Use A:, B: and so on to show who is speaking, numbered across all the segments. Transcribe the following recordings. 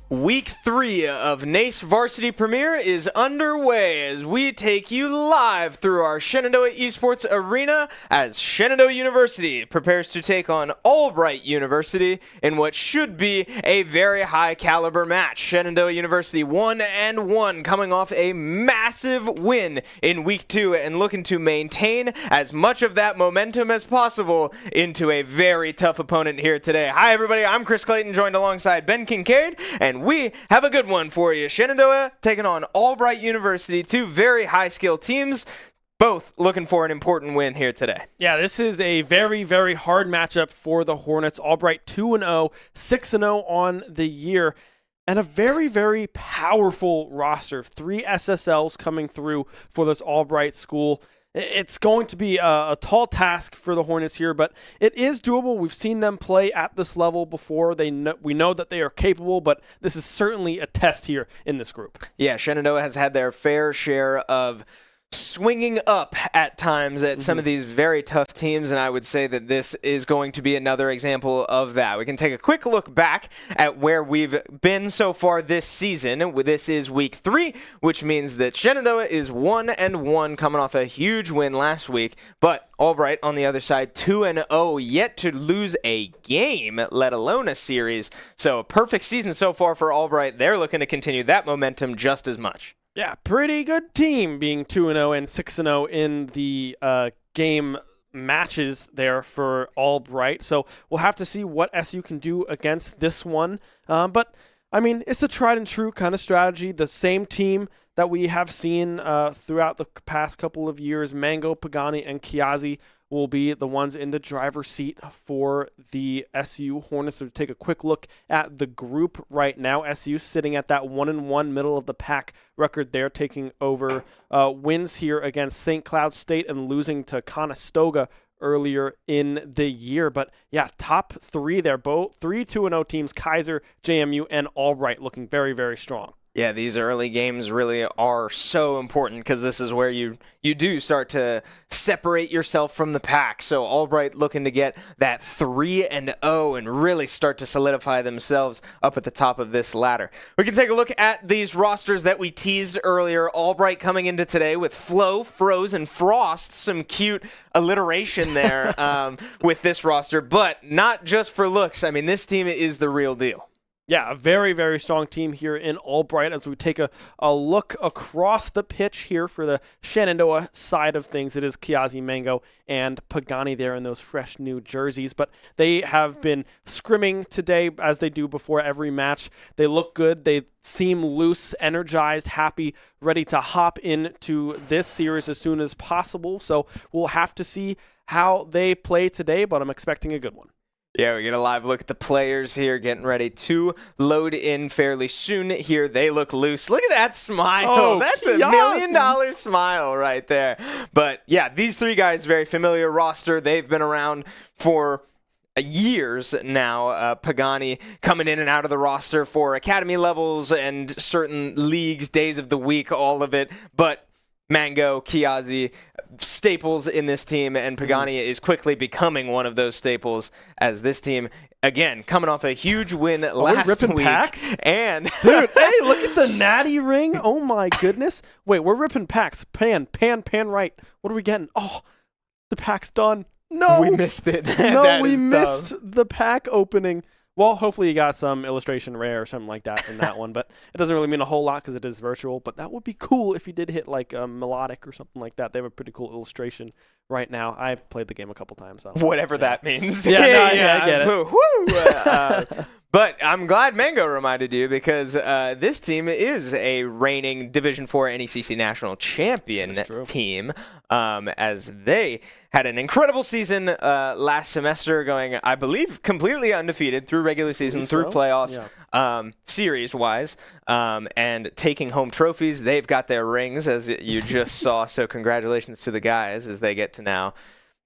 A: Week 3 of NACE Varsity Premiere is underway as we take you live through our Shenandoah Esports arena as Shenandoah University prepares to take on Albright University in what should be a very high caliber match. Shenandoah University 1-1 coming off a massive win in Week 2 and looking to maintain as much of that momentum as possible into a very tough opponent here today. Hi everybody, I'm Chris Clayton, joined alongside Ben Kincaid, and we have a good one for you. Shenandoah taking on Albright University, two very high-skill teams, both looking for an important win here today.
B: Yeah, this is a very, very hard matchup for the Hornets. Albright 2-0, 6-0 on the year, and a very, very powerful roster. 3 SSLs coming through for this Albright school. It's going to be a tall task for the Hornets here, but it is doable. We've seen them play at this level before. We know that they are capable, but this is certainly a test here in this group.
A: Yeah, Shenandoah has had their fair share of swinging up at times at some of these very tough teams, and I would say that this is going to be another example of that. We can take a quick look back at where we've been so far this season. This is week 3, which means that Shenandoah is 1-1 coming off a huge win last week, but Albright on the other side 2-0, yet to lose a game, let alone a series. So a perfect season so far for Albright. They're looking to continue that momentum just as much.
B: Yeah, pretty good team being 2-0 and 6-0 in the game matches there for Albright. So we'll have to see what SU can do against this one. But, I mean, it's a tried and true kind of strategy. The same team that we have seen throughout the past couple of years, Mango, Pagani, and Kiazi, will be the ones in the driver's seat for the SU Hornets. So take a quick look at the group right now. SU sitting at that 1-1 middle of the pack record there, taking over wins here against St. Cloud State and losing to Conestoga earlier in the year. But yeah, top 3 there, both 3 2-0 teams, Kaiser, JMU, and Albright looking very, very strong.
A: Yeah, these early games really are so important because this is where you do start to separate yourself from the pack. So Albright looking to get that 3-0 and really start to solidify themselves up at the top of this ladder. We can take a look at these rosters that we teased earlier. Albright coming into today with Flo, Froze, and Frost. Some cute alliteration there with this roster, but not just for looks. I mean, this team is the real deal.
B: Yeah, a very, very strong team here in Albright as we take a look across the pitch here for the Shenandoah side of things. It is Kiazi, Mango, and Pagani there in those fresh new jerseys. But they have been scrimming today as they do before every match. They look good. They seem loose, energized, happy, ready to hop into this series as soon as possible. So we'll have to see how they play today, but I'm expecting a good one.
A: Yeah, we get a live look at the players here getting ready to load in fairly soon here. They look loose. Look at that smile.
B: Oh,
A: that's a $1 million smile right there. But yeah, these 3 guys, very familiar roster. They've been around for years now. Pagani coming in and out of the roster for academy levels and certain leagues, days of the week, all of it. But Mango, Kiazi, staples in this team, and Pagani is quickly becoming one of those staples as this team, again, coming off a huge win last week.
B: Packs?
A: And
B: dude, hey, look at the natty ring. Oh my goodness. Wait, we're ripping packs. Pan right. What are we getting? Oh, the pack's done. No.
A: We missed it.
B: No, we missed the pack opening. Well, hopefully you got some illustration rare or something like that in that one, but it doesn't really mean a whole lot because it is virtual, but that would be cool if you did hit like a melodic or something like that. They have a pretty cool illustration right now. I've played the game a couple times. So.
A: Whatever that means.
B: Yeah, I get it.
A: But I'm glad Mango reminded you because this team is a reigning Division 4 NECC National Champion team as they had an incredible season last semester going, I believe, completely undefeated through regular season, through playoffs, series-wise, and taking home trophies. They've got their rings, as you just saw, so congratulations to the guys as they get to now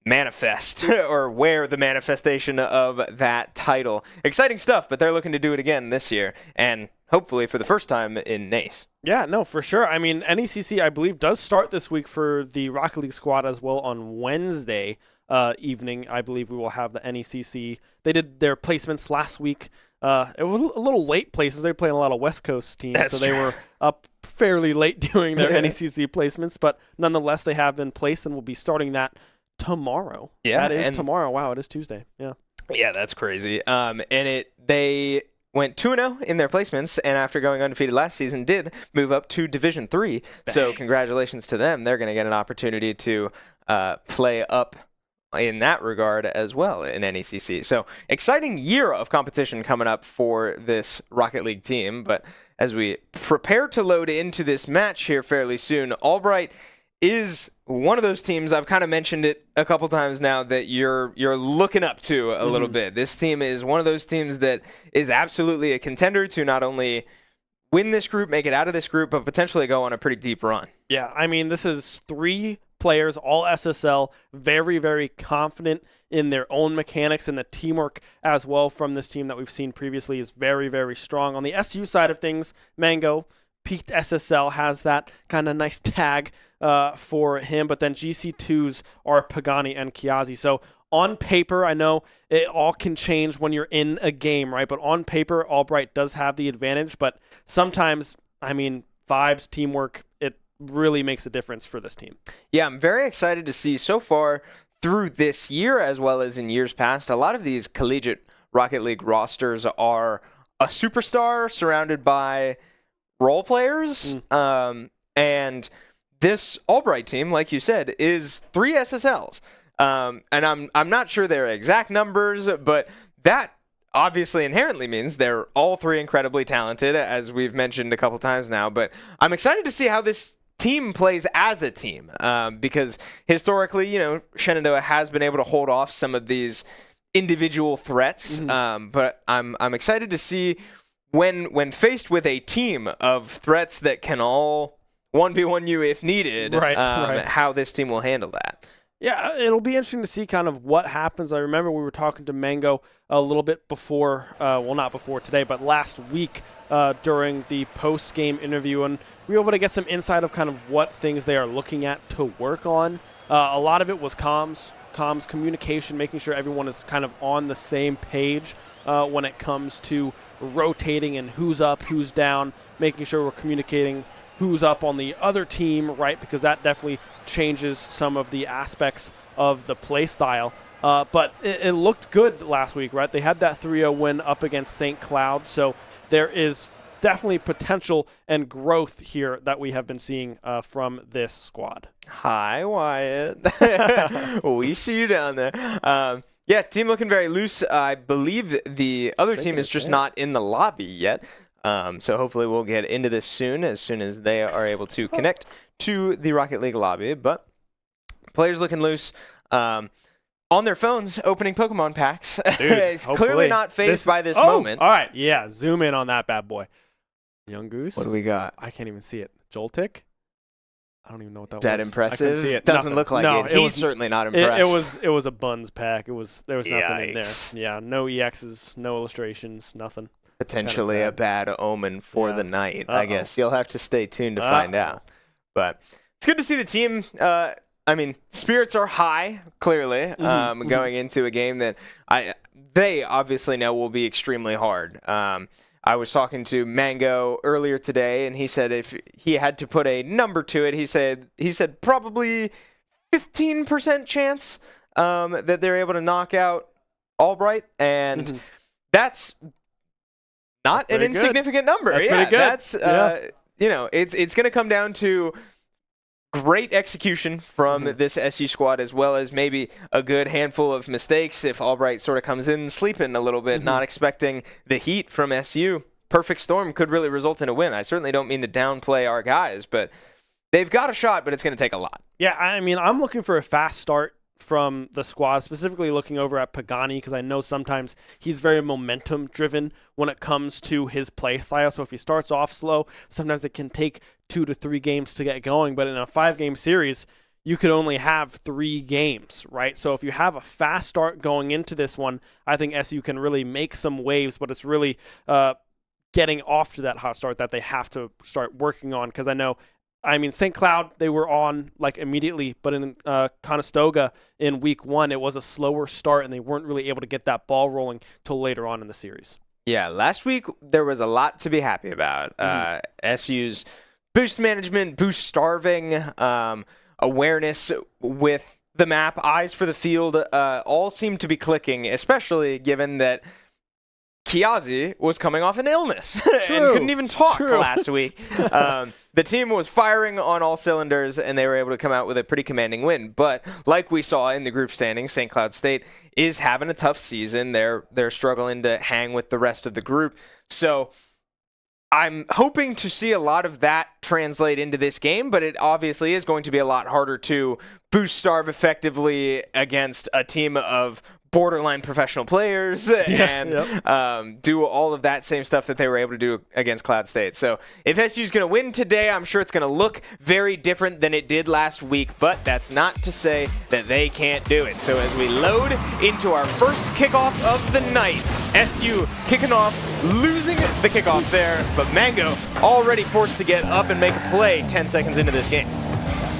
A: manifest or wear the manifestation of that title. Exciting stuff, but they're looking to do it again this year and hopefully for the first time in NACE.
B: Yeah, no, for sure. I mean, NECC, I believe, does start this week for the Rocket League squad as well on Wednesday evening. I believe we will have the NECC. They did their placements last week It was a little late places. They were playing a lot of West Coast teams,
A: That's
B: so they were up fairly late doing their NECC placements. But nonetheless, they have been placed and will be starting that tomorrow.
A: Yeah,
B: that is tomorrow. Wow, it is Tuesday. Yeah.
A: Yeah, that's crazy. And they went 2-0 in their placements, and after going undefeated last season, did move up to Division 3. So congratulations to them. They're going to get an opportunity to play up in that regard as well in NECC. So exciting year of competition coming up for this Rocket League team. But as we prepare to load into this match here fairly soon, Albright is one of those teams, I've kind of mentioned it a couple times now, that you're looking up to a little bit. This team is one of those teams that is absolutely a contender to not only win this group, make it out of this group, but potentially go on a pretty deep run.
B: Yeah, I mean, this is 3 players, all SSL, very, very confident in their own mechanics, and the teamwork as well from this team that we've seen previously is very, very strong. On the SU side of things, Mango, peaked SSL, has that kind of nice tag for him, but then GC2s are Pagani and Kiazi. So on paper, I know it all can change when you're in a game, right? But on paper, Albright does have the advantage, but sometimes, I mean, vibes, teamwork, it really makes a difference for this team.
A: Yeah, I'm very excited to see so far through this year, as well as in years past, a lot of these collegiate Rocket League rosters are a superstar surrounded by role players, and this Albright team, like you said, is 3 SSLs. And I'm not sure their exact numbers, but that obviously inherently means they're all 3 incredibly talented, as we've mentioned a couple times now. But I'm excited to see how this team plays as a team, because historically, Shenandoah has been able to hold off some of these individual threats. But I'm excited to see when faced with a team of threats that can all 1v1 you if needed, how this team will handle that.
B: Yeah, it'll be interesting to see kind of what happens. I remember we were talking to Mango a little bit before, well, not before today, but last week during the post-game interview, and we were able to get some insight of kind of what things they are looking at to work on. A lot of it was comms, communication, making sure everyone is kind of on the same page when it comes to rotating and who's up, who's down, making sure we're communicating who's up on the other team, right? Because that definitely changes some of the aspects of the play style. But it looked good last week, right? They had that 3-0 win up against St. Cloud. So there is definitely potential and growth here that we have been seeing from this squad.
A: Hi, Wyatt. We see you down there. Yeah, team looking very loose. I believe the other team is just not in the lobby yet. So hopefully we'll get into this soon as they are able to connect to the Rocket League lobby. But players looking loose on their phones, opening Pokemon packs.
B: Dude,
A: clearly not phased by this moment.
B: All right, yeah, zoom in on that bad boy. Young Goose.
A: What do we got?
B: I can't even see it. Joltik? I don't even know what that was.
A: Is that impressive?
B: I can see it.
A: Doesn't look like it. He's certainly not impressed.
B: It was a buns pack. There was nothing in there.
A: Yikes.
B: Yeah, no EXs, no illustrations, nothing.
A: Potentially a bad omen for the night, I guess. You'll have to stay tuned to find out. But it's good to see the team. I mean, spirits are high, clearly, going into a game that they obviously know will be extremely hard. I was talking to Mango earlier today, and he said if he had to put a number to it, he said probably 15% chance that they're able to knock out Albright, and that's not an insignificant number.
B: That's pretty good.
A: That's it's going to come down to great execution from this SU squad, as well as maybe a good handful of mistakes if Albright sort of comes in sleeping a little bit, not expecting the heat from SU. Perfect storm could really result in a win. I certainly don't mean to downplay our guys, but they've got a shot, but it's going to take a lot.
B: Yeah, I mean, I'm looking for a fast start from the squad, specifically looking over at Pagani, because I know sometimes he's very momentum driven when it comes to his play style. So if he starts off slow, sometimes it can take 2 to 3 games to get going. But in a 5-game series, you could only have 3 games, right? So if you have a fast start going into this one, I think SU can really make some waves, but it's really getting off to that hot start that they have to start working on, because I mean, St. Cloud, they were on like immediately, but in Conestoga in week 1, it was a slower start, and they weren't really able to get that ball rolling till later on in the series.
A: Yeah, last week there was a lot to be happy about. SU's boost management, boost starving, awareness with the map, eyes for the field, all seemed to be clicking, especially given that Kiazi was coming off an illness and couldn't even talk last week. The team was firing on all cylinders, and they were able to come out with a pretty commanding win. But like we saw in the group standings, St. Cloud State is having a tough season. They're struggling to hang with the rest of the group. So I'm hoping to see a lot of that translate into this game, but it obviously is going to be a lot harder to boost starve effectively against a team of borderline professional players and do all of that same stuff that they were able to do against Cloud State. So if SU's going to win today, I'm sure it's going to look very different than it did last week, but that's not to say that they can't do it. So as we load into our first kickoff of the night, SU kicking off, losing the kickoff there, but Mango already forced to get up and make a play 10 seconds into this game.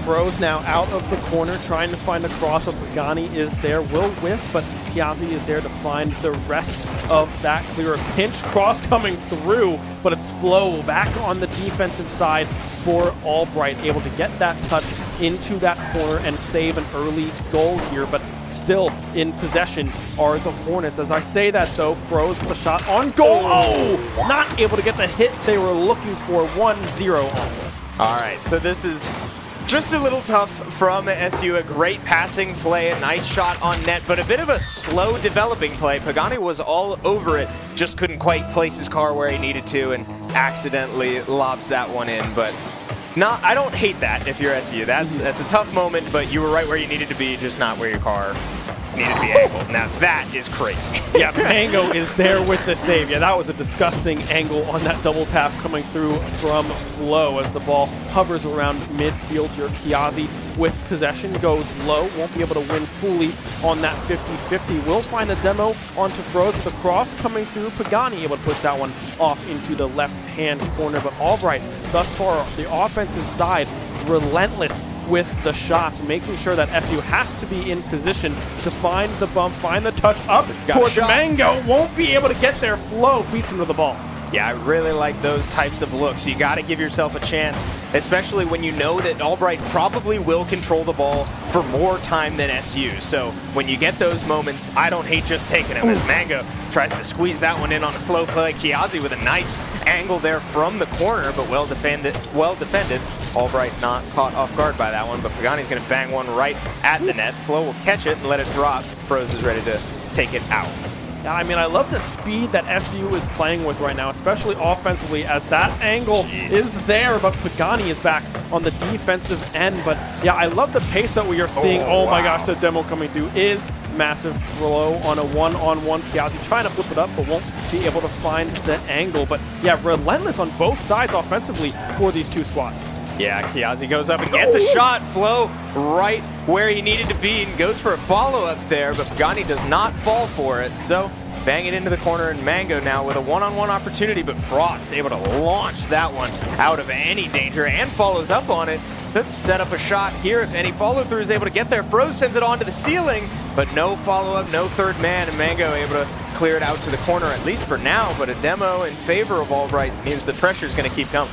B: Froze now out of the corner, trying to find a cross, but Pagani is there, will whiff, but Kiazi is there to find the rest of that clear. Pinch cross coming through, but it's Flo back on the defensive side for Albright, able to get that touch into that corner and save an early goal here, but still in possession are the Hornets. As I say that though, Froze with a shot on goal. Oh! Not able to get the hit they were looking for. 1-0 onward.
A: All right, so this is just a little tough from SU. A great passing play, a nice shot on net, but a bit of a slow developing play. Pagani was all over it, just couldn't quite place his car where he needed to and accidentally lobs that one in. But I don't hate that if you're SU. That's a tough moment, but you were right where you needed to be, just not where your car needed to be angled. Now that is crazy.
B: Yeah, Mango is there with the save. Yeah, that was a disgusting angle on that double tap coming through from Flo as the ball hovers around midfield here. Kiazi with possession goes low, won't be able to win fully on that 50-50. Will find the demo onto Froze with a cross coming through. Pagani able to push that one off into the left-hand corner, but Albright thus far, the offensive side, relentless with the shots, making sure that SU has to be in position to find the bump, find the touch up towards Mango. Won't be able to get there. Flo beats him to the ball.
A: Yeah, I really like those types of looks. You got to give yourself a chance, especially when you know that Albright probably will control the ball for more time than SU. So when you get those moments, I don't hate just taking them. As Mango tries to squeeze that one in on a slow play. Kiazi with a nice angle there from the corner, but well defended. Albright not caught off guard by that one, but Pagani's going to bang one right at the net. Flo will catch it and let it drop. Froze is ready to take it out.
B: Yeah, I mean, I love the speed that SU is playing with right now, especially offensively, as that angle is there, but Pagani is back on the defensive end. But yeah, I love the pace that we are seeing. Oh my gosh, the demo coming through is massive. Flow on a one-on-one. Kiazi trying to flip it up, but won't be able to find the angle. But yeah, relentless on both sides offensively for these two squads.
A: Yeah, Kiazi goes up and gets a shot. Flo right where he needed to be and goes for a follow-up there, but Pagani does not fall for it. So bang it into the corner, and Mango now with a one-on-one opportunity, but Frost able to launch that one out of any danger and follows up on it. Let's set up a shot here. If any follow-through is able to get there, Froze sends it onto the ceiling, but no follow-up, no third man, and Mango able to clear it out to the corner, at least for now, but a demo in favor of Albright means the pressure is going to keep coming.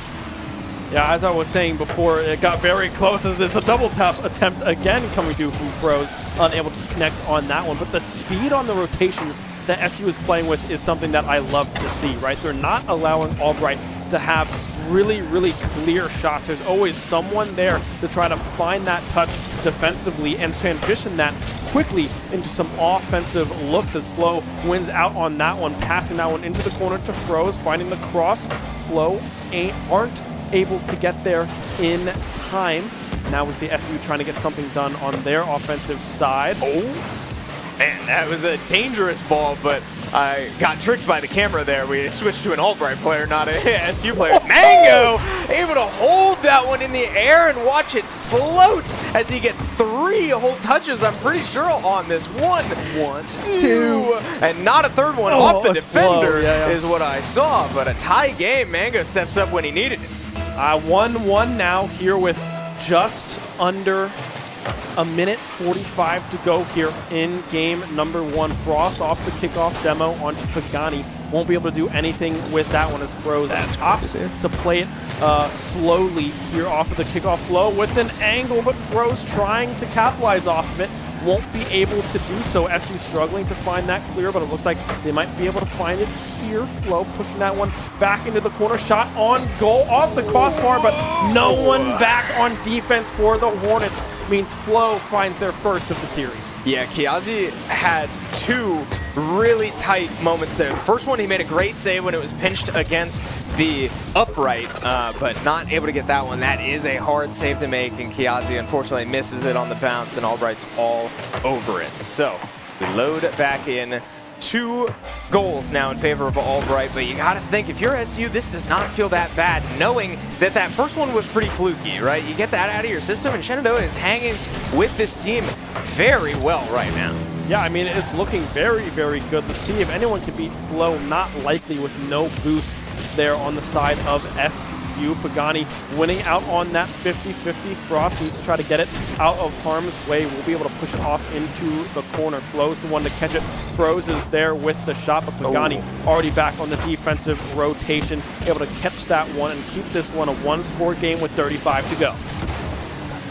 B: Yeah, as I was saying before, it got very close as there's a double tap attempt again coming through from Froze, unable to connect on that one. But the speed on the rotations that SU is playing with is something that I love to see, right? They're not allowing Albright to have really, really clear shots. There's always someone there to try to find that touch defensively and transition that quickly into some offensive looks as Flo wins out on that one, passing that one into the corner to Froze, finding the cross. Flo aren't able to get there in time. Now we see SU trying to get something done on their offensive side.
A: Oh, man, that was a dangerous ball, but I got tricked by the camera there. We switched to an Albright player, not a SU player. Mango able to hold that one in the air and watch it float as he gets 3 whole touches, I'm pretty sure, on this one. 1, 2, and not a third one off the defender is what I saw, but a tie game. Mango steps up when he needed it.
B: 1-1 now here with just under a minute 45 to go here in game number 1. Frost off the kickoff demo onto Pagani. won't be able to do anything with that one as Froze opts to play it slowly here off of the kickoff flow with an angle, but Froze trying to capitalize off of it. Won't be able to do so. SU struggling to find that clear, but it looks like they might be able to find it here. Flow pushing that one back into the corner. Shot on goal off the crossbar, but no one back on defense for the Hornets. Means Flow finds their first of the series.
A: Yeah, Kiazi had two really tight moments there. The first one, he made a great save when it was pinched against the upright, but not able to get that one. That is a hard save to make, and Kiazi unfortunately misses it on the bounce, and Albright's all over it. So we load back in. 2 goals now in favor of Albright, but you gotta think, if you're SU, this does not feel that bad, knowing that that first one was pretty fluky, right? You get that out of your system, and Shenandoah is hanging with this team very well right now.
B: Yeah, I mean, it's looking very, very good. Let's see if anyone can beat Flow. Not likely with no boost there on the side of SU. Pagani winning out on that 50-50. Frost needs to try to get it out of harm's way. We'll be able to push it off into the corner. Flow's the one to catch it. Froze is there with the shot, but Pagani already back on the defensive rotation, able to catch that one and keep this one a 1-score game with 35 to go.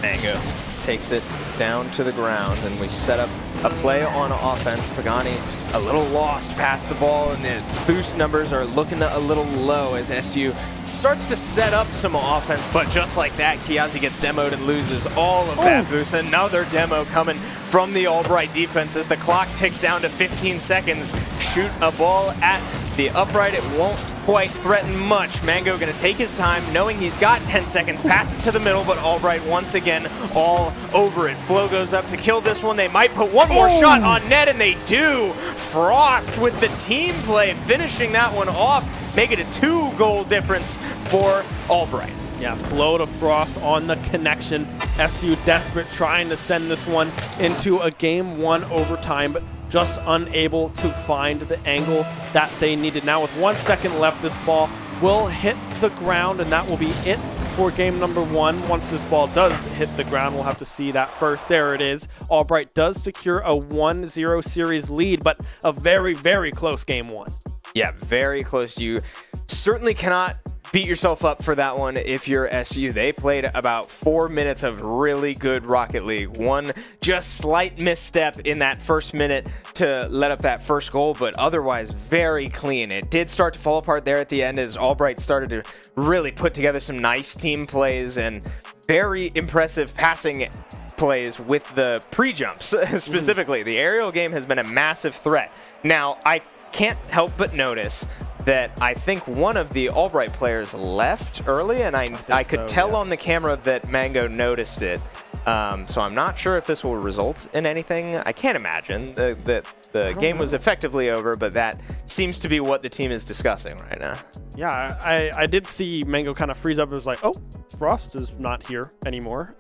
A: Mango takes it down to the ground, and we set up a play on offense. Pagani a little lost past the ball, and the boost numbers are looking a little low as SU starts to set up some offense, but just like that, Kiazi gets demoed and loses all of that boost. Another demo coming from the Albright defense as the clock ticks down to 15 seconds. Shoot a ball at the upright. It won't quite threaten much. Mango gonna take his time, knowing he's got 10 seconds. Pass it to the middle, but Albright once again all over it. Flow goes up to kill this one. They might put one more shot on net, and they do. Frost with the team play, finishing that one off, make it a 2-goal difference for Albright.
B: Yeah, Flow to Frost on the connection. SU desperate, trying to send this one into a Game 1 overtime, but just unable to find the angle that they needed. Now with 1 second left, this ball will hit the ground, and that will be it for game number 1. Once this ball does hit the ground, we'll have to see that first. There it is. Albright does secure a 1-0 series lead, but a very, very close game 1.
A: Yeah, very close. You certainly cannot beat yourself up for that one if you're SU. They played about 4 minutes of really good Rocket League. One just slight misstep in that first minute to let up that first goal, but otherwise very clean. It did start to fall apart there at the end as Albright started to really put together some nice team plays and very impressive passing plays with the pre-jumps specifically. The aerial game has been a massive threat. Now, I can't help but notice that I think one of the Albright players left early, and I could tell on the camera that Mango noticed it. So I'm not sure if this will result in anything. I can't imagine that the game was effectively over, but that seems to be what the team is discussing right now.
B: Yeah, I did see Mango kind of freeze up. It was like, oh, Frost is not here anymore.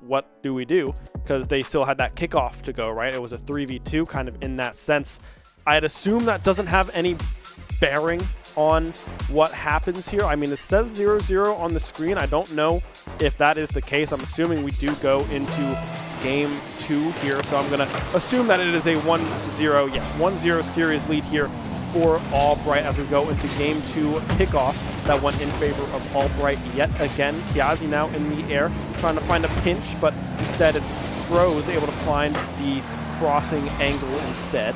B: What do we do? Because they still had that kickoff to go, right? It was a 3v2 kind of in that sense. I'd assume that doesn't have any bearing on what happens here. I mean, it says 0-0 on the screen. I don't know if that is the case. I'm assuming we do go into game 2 here, so I'm going to assume that it is a 1-0, yes, 1-0 series lead here for Albright as we go into game 2 kickoff. That one in favor of Albright yet again. Kiazi now in the air, trying to find a pinch, but instead it's Froze able to find the crossing angle instead.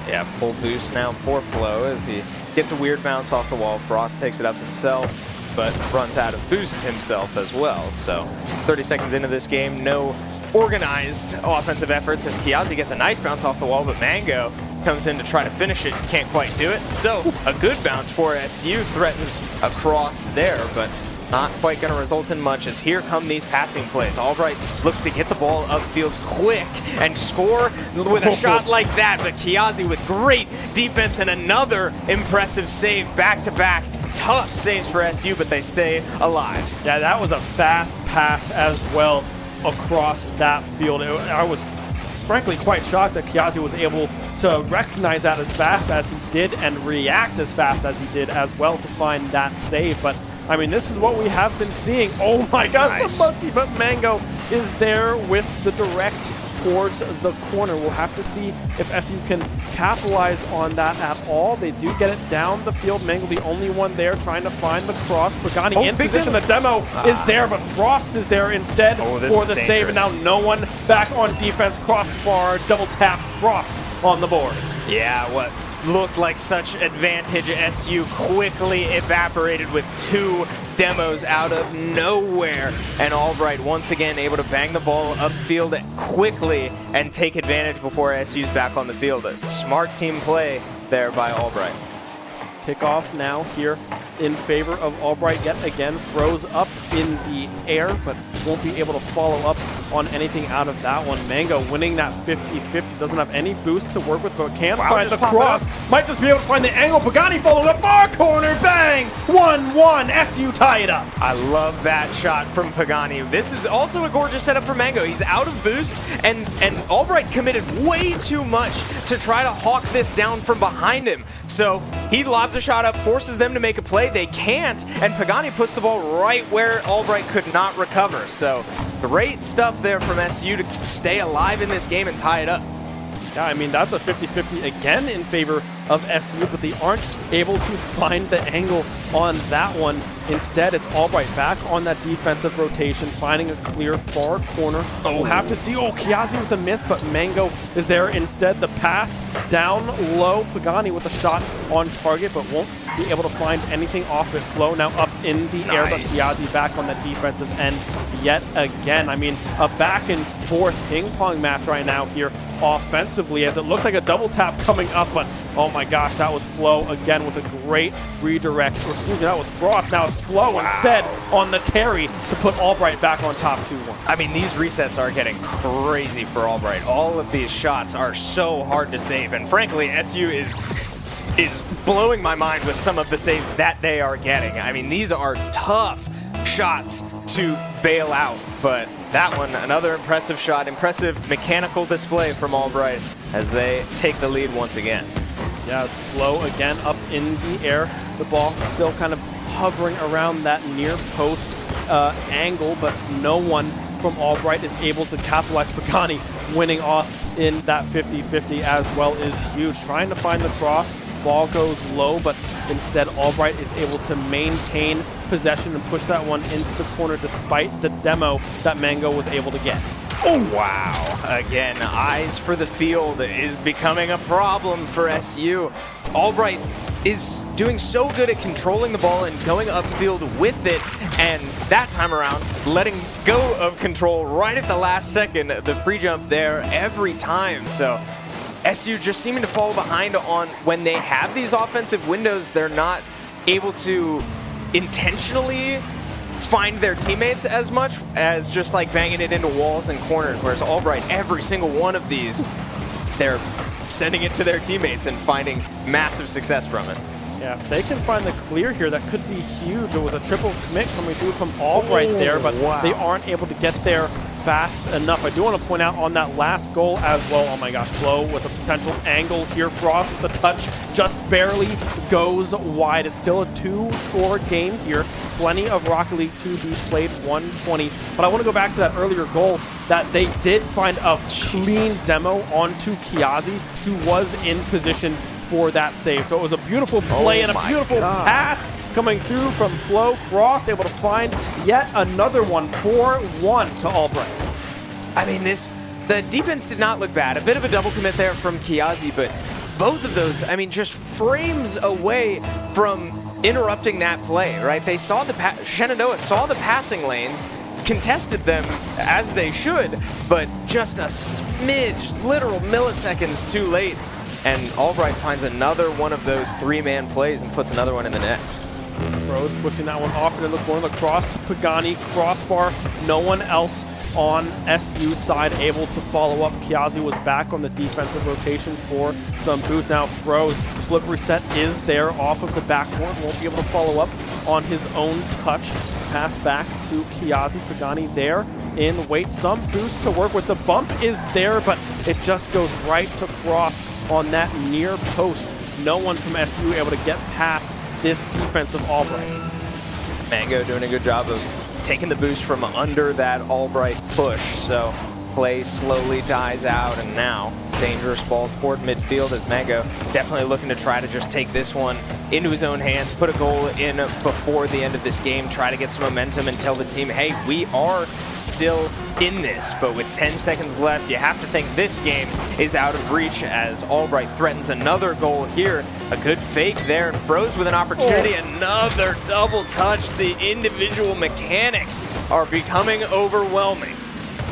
A: Yeah, full boost now for Flow as he gets a weird bounce off the wall. Frost takes it up himself, but runs out of boost himself as well. So 30 seconds into this game, no organized offensive efforts as Kiazi gets a nice bounce off the wall, but Mango comes in to try to finish it. Can't quite do it. So a good bounce for SU, threatens across there, but not quite going to result in much as here come these passing plays. Albright looks to get the ball upfield quick and score with a shot like that, but Kiazi with great defense and another impressive save back-to-back. Tough saves for SU, but they stay alive.
B: Yeah, that was a fast pass as well across that field. I was frankly quite shocked that Kiazi was able to recognize that as fast as he did and react as fast as he did as well to find that save. But I mean, this is what we have been seeing. Oh my gosh, nice. The musty, but Mango is there with the direct towards the corner. We'll have to see if SU can capitalize on that at all. They do get it down the field. Mango the only one there trying to find the cross. Pagani in position. The demo is there, but Frost is there instead for the save. And now no one back on defense. Crossbar, double tap, Frost on the board.
A: Yeah, what looked like such advantage SU quickly evaporated with 2 demos out of nowhere. And Albright once again able to bang the ball upfield quickly and take advantage before SU's back on the field. A smart team play there by Albright.
B: Kickoff now here in favor of Albright yet again. Throws up in the air, but won't be able to follow up on anything out of that one. Mango winning that 50-50. Doesn't have any boost to work with, but can find the cross. Might just be able to find the angle. Pagani following up far corner. Bang! 1-1. SU tie it up.
A: I love that shot from Pagani. This is also a gorgeous setup for Mango. He's out of boost, and Albright committed way too much to try to hawk this down from behind him. So he lobs a shot up, forces them to make a play. They can't, and Pagani puts the ball right where Albright could not recover. So great stuff there from SU to stay alive in this game and tie it up.
B: Yeah, I mean, that's a 50-50 again in favor of SU, but they aren't able to find the angle on that one. Instead, it's Albright back on that defensive rotation, finding a clear far corner. We'll have to see, Kiazi with a miss, but Mango is there instead. The pass down low, Pagani with a shot on target, but won't be able to find anything off it. Flow now up in the air, but Kiazi back on the defensive end yet again. I mean, a back and forth ping pong match right now here offensively, as it looks like a double tap coming up, but oh my gosh, that was Flow again with a great redirect. Or excuse me, that was Frost. Now it's Flow instead on the carry to put Albright back on top 2-1.
A: I mean, these resets are getting crazy for Albright. All of these shots are so hard to save, and frankly, SU is blowing my mind with some of the saves that they are getting. I mean, these are tough shots to bail out, but that one, another impressive shot, impressive mechanical display from Albright as they take the lead once again.
B: Yeah, Flow again up in the air. The ball still kind of hovering around that near post angle, but no one from Albright is able to capitalize. Pagani winning off in that 50-50 as well is huge. Trying to find the cross. Ball goes low, but instead Albright is able to maintain possession and push that one into the corner despite the demo that Mango was able to get.
A: Oh, wow. Again, eyes for the field is becoming a problem for SU. Albright is doing so good at controlling the ball and going upfield with it, and that time around, letting go of control right at the last second. The pre-jump there every time, so SU just seeming to fall behind on when they have these offensive windows. They're not able to intentionally find their teammates as much as just like banging it into walls and corners, whereas Albright, every single one of these, they're sending it to their teammates and finding massive success from it.
B: Yeah, if they can find the clear here, that could be huge. It was a triple commit coming through from Albright there, but they aren't able to get there fast enough. I do want to point out on that last goal as well, oh my gosh, Flow with a potential angle here. Frost with the touch just barely goes wide. It's still a 2-score game here. Plenty of Rocket League to be played, 120. But I want to go back to that earlier goal that they did find a clean demo onto Kiazi, who was in position for that save. So it was a beautiful play and a beautiful pass coming through from Flow. Frost able to find yet another one, 4-1 to Albright.
A: I mean, the defense did not look bad. A bit of a double commit there from Kiazi, but both of those, I mean, just frames away from interrupting that play, right? They saw Shenandoah saw the passing lanes, contested them as they should, but just a smidge, literal milliseconds too late. And Albright finds another one of those 3-man plays and puts another one in the net.
B: Rose pushing that one off into the corner. The cross to Pagani, crossbar. No one else on SU's side able to follow up. Kiazi was back on the defensive rotation for some boost. Now Rose, flip reset is there off of the backboard. Won't be able to follow up on his own touch. Pass back to Kiazi. Pagani there in wait. Some boost to work with. The bump is there, but it just goes right to Frost on that near post. No one from SU able to get past this defensive Albright.
A: Mango doing a good job of taking the boost from under that Albright push. So Play slowly dies out, and now dangerous ball toward midfield as Mango definitely looking to try to just take this one into his own hands, put a goal in before the end of this game, try to get some momentum and tell the team, hey, we are still in this. But with 10 seconds left, you have to think this game is out of reach as Albright threatens another goal here. A good fake there, and Froze with an opportunity. Another double touch. The individual mechanics are becoming overwhelming.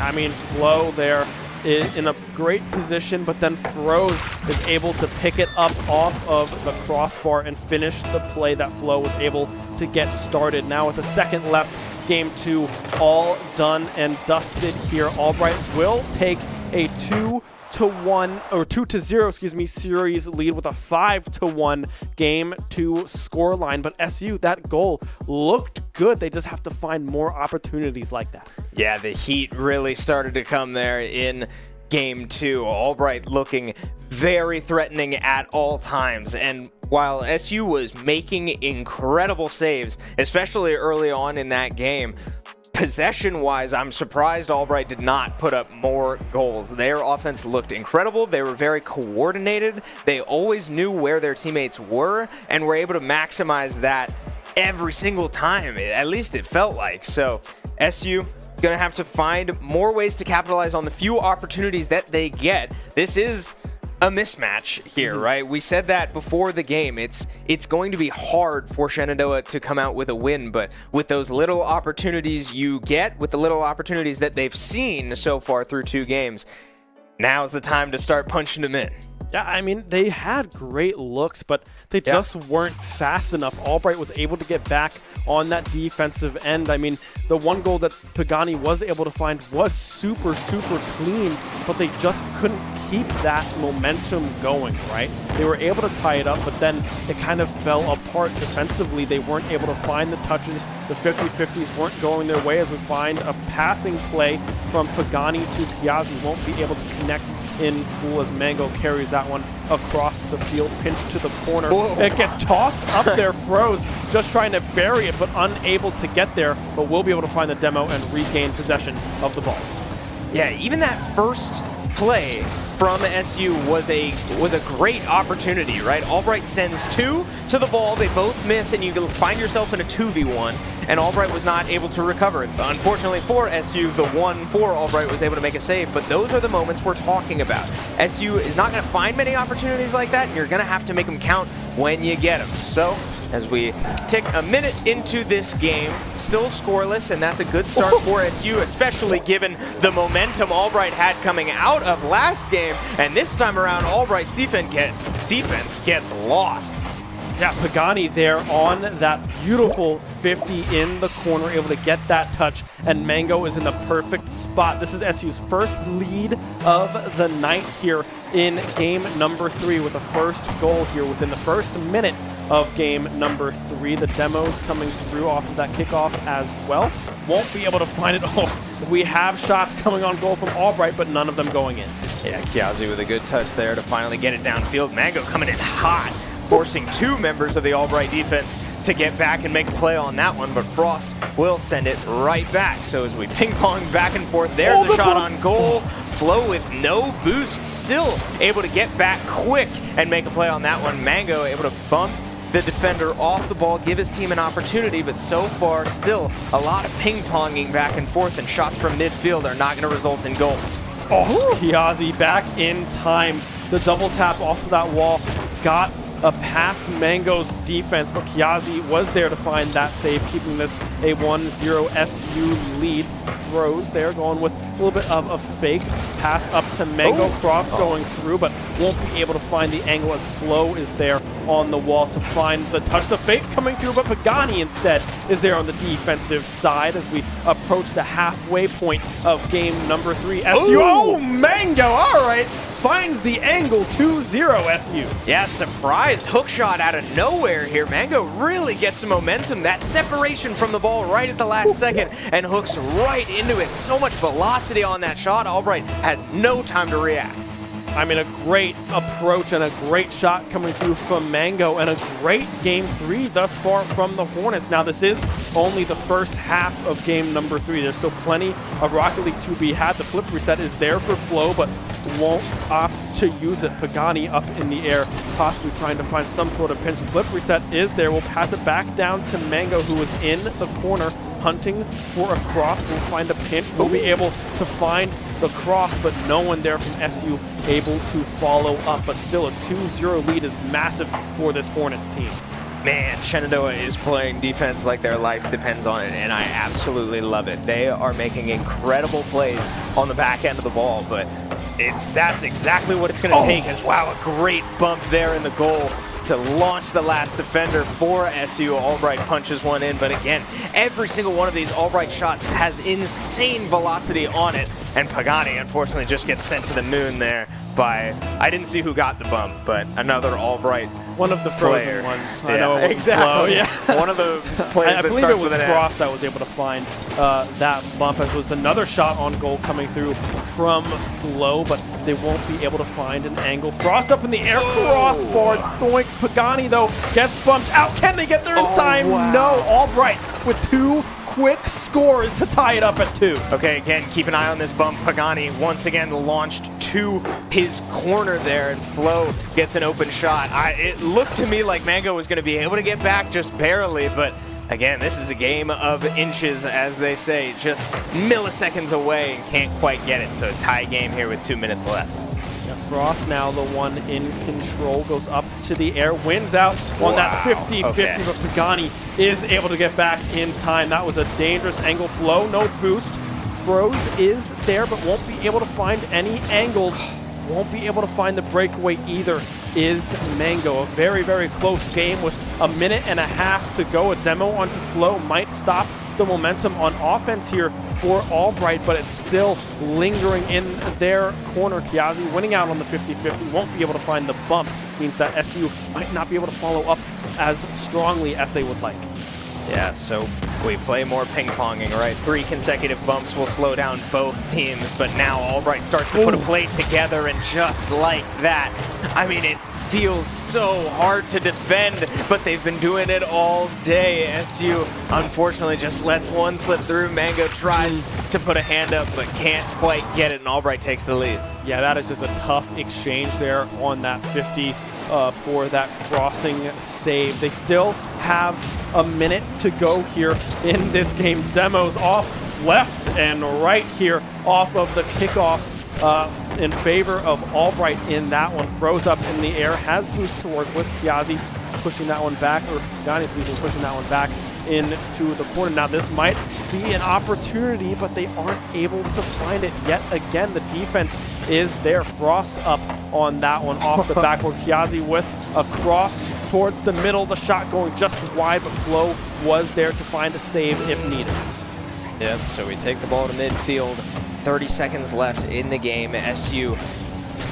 B: I mean, Flo there is in a great position, but then Froze is able to pick it up off of the crossbar and finish the play that Flo was able to get started. Now with a second left, game 2 all done and dusted here. Albright will take a 2-0 series lead with a 5-1 game 2 scoreline. But SU, that goal looked good. They just have to find more opportunities like that.
A: Yeah, the heat really started to come there in game 2. Albright looking very threatening at all times, and while SU was making incredible saves, especially early on in that game, possession-wise, I'm surprised Albright did not put up more goals. Their offense looked incredible. They were very coordinated. They always knew where their teammates were and were able to maximize that every single time. At least it felt like. So SU going to have to find more ways to capitalize on the few opportunities that they get. This is a mismatch here, right? We said that before the game. It's going to be hard for Shenandoah to come out with a win, but with those little opportunities you get, with the little opportunities that they've seen so far through 2 games, now's the time to start punching them in.
B: Yeah, I mean, they had great looks, but they just weren't fast enough. Albright was able to get back on that defensive end. I mean, the one goal that Pagani was able to find was super, super clean, but they just couldn't keep that momentum going, right? They were able to tie it up, but then it kind of fell apart defensively. They weren't able to find the touches. The 50-50s weren't going their way as we find a passing play from Pagani to Piazzi. Won't be able to connect in full as Mango carries that one across the field, pinched to the corner. Whoa. It gets tossed up there. Froze just trying to bury it, but unable to get there, but will be able to find the demo and regain possession of the ball.
A: Yeah, even that first play from SU was a great opportunity, right? Albright sends 2 to the ball, they both miss, and you find yourself in a 2v1, and Albright was not able to recover. Unfortunately for SU, the one for Albright was able to make a save, but those are the moments we're talking about. SU is not going to find many opportunities like that, and you're going to have to make them count when you get them. So, as we tick a minute into this game, still scoreless, and that's a good start for SU, especially given the momentum Albright had coming out of last game, and this time around, Albright's defense gets lost.
B: Yeah, Pagani there on that beautiful 50 in the corner, able to get that touch, and Mango is in the perfect spot. This is SU's first lead of the night here in game number 3 with a first goal here within the first minute of game number 3. The demos coming through off of that kickoff as well. Won't be able to find it. Oh, we have shots coming on goal from Albright, but none of them going in.
A: Yeah, Kiazi with a good touch there to finally get it downfield. Mango coming in hot, forcing 2 members of the Albright defense to get back and make a play on that one, but Frost will send it right back. So as we ping-pong back and forth, there's a shot on goal. Flo with no boost, still able to get back quick and make a play on that one. Mango able to bump the defender off the ball, give his team an opportunity, but so far still a lot of ping-ponging back and forth, and shots from midfield are not going to result in goals.
B: Oh, Piazzi back in time. The double tap off of that wall got past Mango's defense, but Piazzi was there to find that save, keeping this a 1-0 SU lead. Throws there, going with a little bit of a fake pass up to Mango. Cross going through, but won't be able to find the angle as Flo is there on the wall to find the touch. The fake coming through, but Pagani instead is there on the defensive side as we approach the halfway point of game number 3. SU, oh, Mango, all right, finds the angle, 2-0 SU.
A: Yeah, surprise hook shot out of nowhere here. Mango really gets some momentum. That separation from the ball right at the last second and hooks right into it. So much velocity on that shot. Albright had no time to react.
B: I mean, a great approach and a great shot coming through from Mango, and a great game 3 thus far from the Hornets. Now, this is only the first half of game number 3. There's still plenty of Rocket League to be had. The flip reset is there for Flow, but won't opt to use it. Pagani up in the air, possibly trying to find some sort of pinch. Flip reset is there. We'll pass it back down to Mango, who is in the corner hunting for a cross. We'll find a pinch. We'll be able to find the cross, but no one there from SU able to follow up. But still, a 2-0 lead is massive for this Hornets team.
A: Man, Shenandoah is playing defense like their life depends on it, and I absolutely love it. They are making incredible plays on the back end of the ball, but that's exactly what it's going to take. As wow, a great bump there in the goal to launch the last defender for SU. Albright punches one in, but again, every single one of these Albright shots has insane velocity on it, and Pagani unfortunately just gets sent to the moon there by, I didn't see who got the bump, but another Albright.
B: One of the frozen
A: player.
B: ones.
A: Yeah,
B: I know it was
A: exactly.
B: Yeah.
A: One of the players
B: I
A: that
B: believe
A: starts
B: it was
A: with an
B: Cross that was able to find that bump, as was another shot on goal coming through from Flow, but they won't be able to find an angle. Frost up in the air, crossbar, doink. Pagani, though, gets bumped out. Can they get there in time?
A: Wow.
B: No. Albright with 2 quick scores to tie it up at 2.
A: Okay, again, keep an eye on this bump. Pagani once again launched to his corner there, and Flo gets an open shot. It looked to me like Mango was going to be able to get back just barely, but again, this is a game of inches, as they say, just milliseconds away and can't quite get it. So tie game here with 2 minutes left.
B: Frost now the one in control, goes up to the air, wins out on that 50-50,
A: okay.
B: but Pagani is able to get back in time. That was a dangerous angle. Flow, no boost. Froze is there, but won't be able to find any angles. Won't be able to find the breakaway either is Mango. A very, very close game with a minute and a half to go. A demo onto Flow might stop the momentum on offense here for Albright, but it's still lingering in their corner. Kiazi winning out on the 50-50, won't be able to find the bump. Means that SU might not be able to follow up as strongly as they would like.
A: Yeah, so we play more ping-ponging, right? 3 consecutive bumps will slow down both teams, but now Albright starts to put a play together, and just like that, I mean, it feels so hard to defend, but they've been doing it all day. SU unfortunately just lets one slip through. Mango tries to put a hand up, but can't quite get it, and Albright takes the lead.
B: Yeah, that is just a tough exchange there on that 50 for that crossing save. They still have a minute to go here in this game. Demos off left and right here off of the kickoff in favor of Albright in that one. Froze up in the air, has boost to work with. Kiazi pushing that one back, or Pagani, pushing that one back into the corner. Now this might be an opportunity, but they aren't able to find it yet again. The defense is there. Frost up on that one off the backboard. Kiazi with a cross towards the middle. The shot going just wide, but Flo was there to find a save if needed.
A: Yep, so we take the ball to midfield. 30 seconds left in the game. SU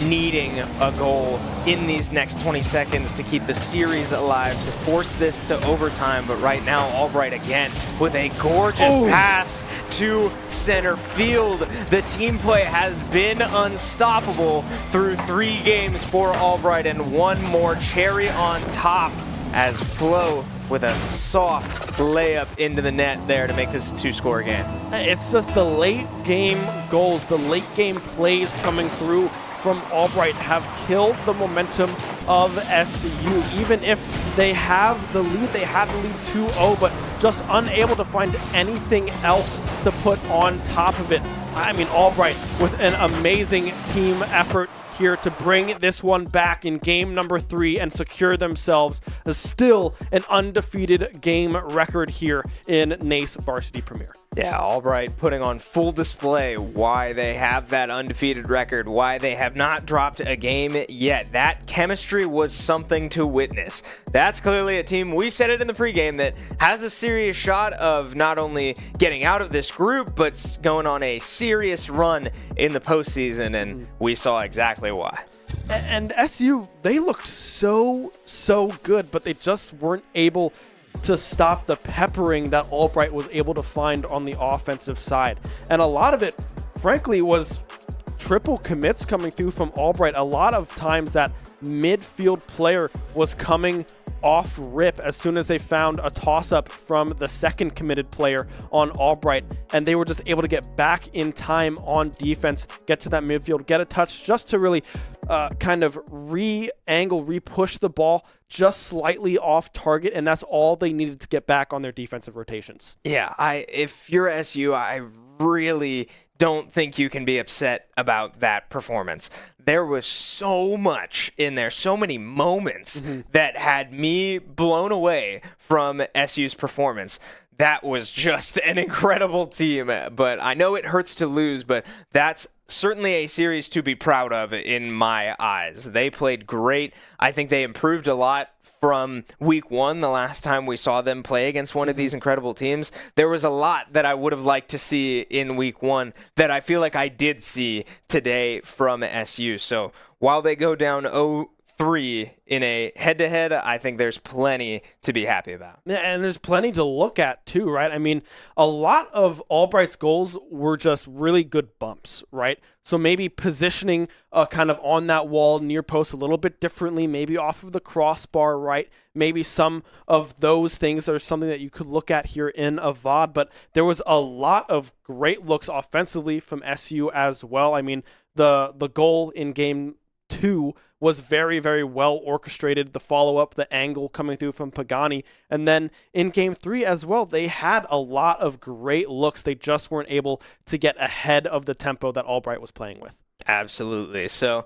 A: needing a goal in these next 20 seconds to keep the series alive, to force this to overtime. But right now, Albright again with a gorgeous pass to center field. The team play has been unstoppable through 3 games for Albright, and one more cherry on top as Flo with a soft layup into the net there to make this a 2-score game.
B: It's just the late game goals, the late game plays coming through from Albright have killed the momentum of SU. Even if they have the lead, they have the lead 2-0, but just unable to find anything else to put on top of it. I mean, Albright with an amazing team effort here to bring this one back in game number 3 and secure themselves as still an undefeated game record here in NACE Varsity Premier.
A: Yeah, Albright putting on full display why they have that undefeated record, why they have not dropped a game yet. That chemistry was something to witness. That's clearly a team, we said it in the pregame, that has a serious shot of not only getting out of this group, but going on a serious run in the postseason, and we saw exactly why.
B: And SU, they looked so good, but they just weren't able to stop the peppering that Albright was able to find on the offensive side. And a lot of it, frankly, was triple commits coming through from Albright. A lot of times that midfield player was coming off rip as soon as they found a toss-up from the second committed player on Albright, and they were just able to get back in time on defense, get to that midfield, get a touch just to really kind of re-push the ball just slightly off target, and that's all they needed to get back on their defensive rotations.
A: Yeah, if you're SU, I really don't think you can be upset about that performance. There was so much in there, so many moments that had me blown away from SU's performance. That was just an incredible team, but I know it hurts to lose, but that's certainly a series to be proud of in my eyes. They played great. I think they improved a lot from week one, the last time we saw them play against one of these incredible teams. There was a lot that I would have liked to see in week one that I feel like I did see today from SU. So while they go down 0-3 in a head-to-head, I think there's plenty to be happy about.
B: Yeah, and there's plenty to look at too, right? I mean, a lot of Albright's goals were just really good bumps, right? So maybe positioning kind of on that wall near post a little bit differently, maybe off of the crossbar, right? Maybe some of those things are something that you could look at here in a VOD, but there was a lot of great looks offensively from SU as well. I mean, the goal in game 2 was very, very well orchestrated. The follow-up, the angle coming through from Pagani. And then in game 3 as well, they had a lot of great looks. They just weren't able to get ahead of the tempo that Albright was playing with.
A: Absolutely. So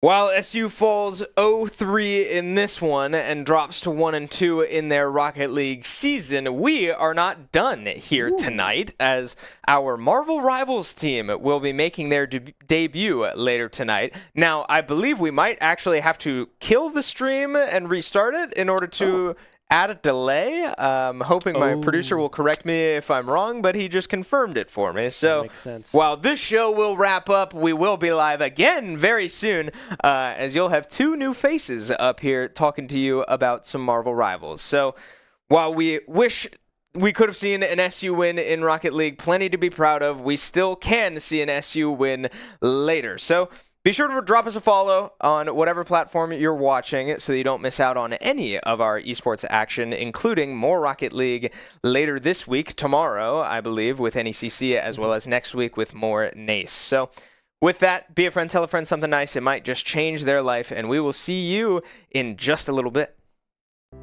A: while SU falls 0-3 in this one and drops to 1-2 in their Rocket League season, we are not done here tonight, as our Marvel Rivals team will be making their debut later tonight. Now, I believe we might actually have to kill the stream and restart it in order to add a delay. Hoping my producer will correct me if I'm wrong, but he just confirmed it for me. So
B: makes sense.
A: While this show will wrap up, we will be live again very soon, as you'll have 2 new faces up here talking to you about some Marvel Rivals. So while we wish we could have seen an SU win in Rocket League, plenty to be proud of, we still can see an SU win later. So be sure to drop us a follow on whatever platform you're watching so that you don't miss out on any of our esports action, including more Rocket League later this week, tomorrow, I believe, with NECC, as well as next week with more NACE. So with that, be a friend, tell a friend something nice. It might just change their life, and we will see you in just a little bit.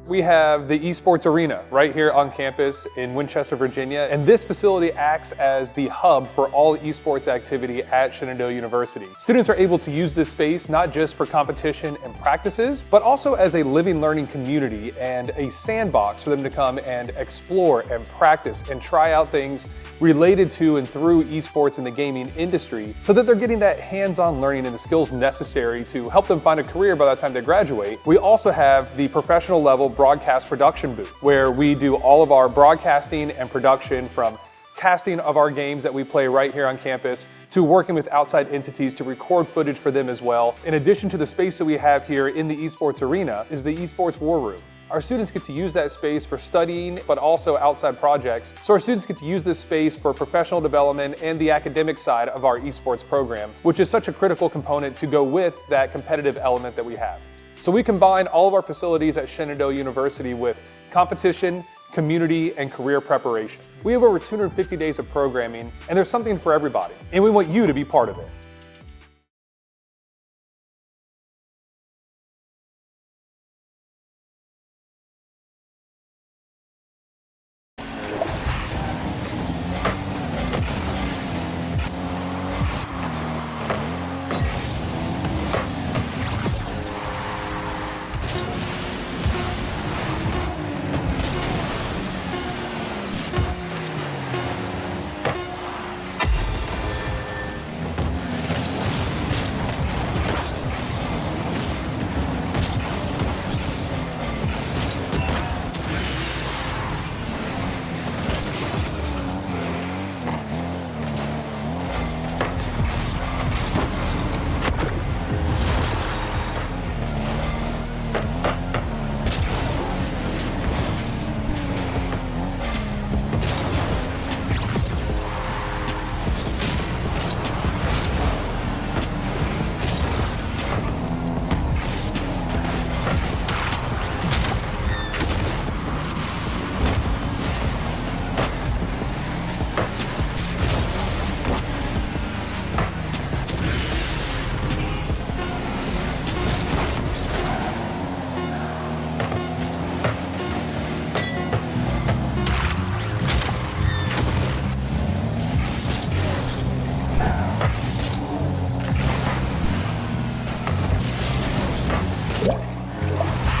C: We have the Esports Arena right here on campus in Winchester, Virginia, and this facility acts as the hub for all esports activity at Shenandoah University. Students are able to use this space not just for competition and practices, but also as a living learning community and a sandbox for them to come and explore and practice and try out things related to and through esports in the gaming industry, so that they're getting that hands-on learning and the skills necessary to help them find a career by the time they graduate. We also have the professional level broadcast production booth, where we do all of our broadcasting and production, from casting of our games that we play right here on campus to working with outside entities to record footage for them as well. In addition to the space that we have here in the Esports Arena is the Esports War Room. Our students get to use that space for studying, but also outside projects. So our students get to use this space for professional development and the academic side of our esports program, which is such a critical component to go with that competitive element that we have. So we combine all of our facilities at Shenandoah University with competition, community, and career preparation. We have over 250 days of programming, and there's something for everybody, and we want you to be part of it.
D: else.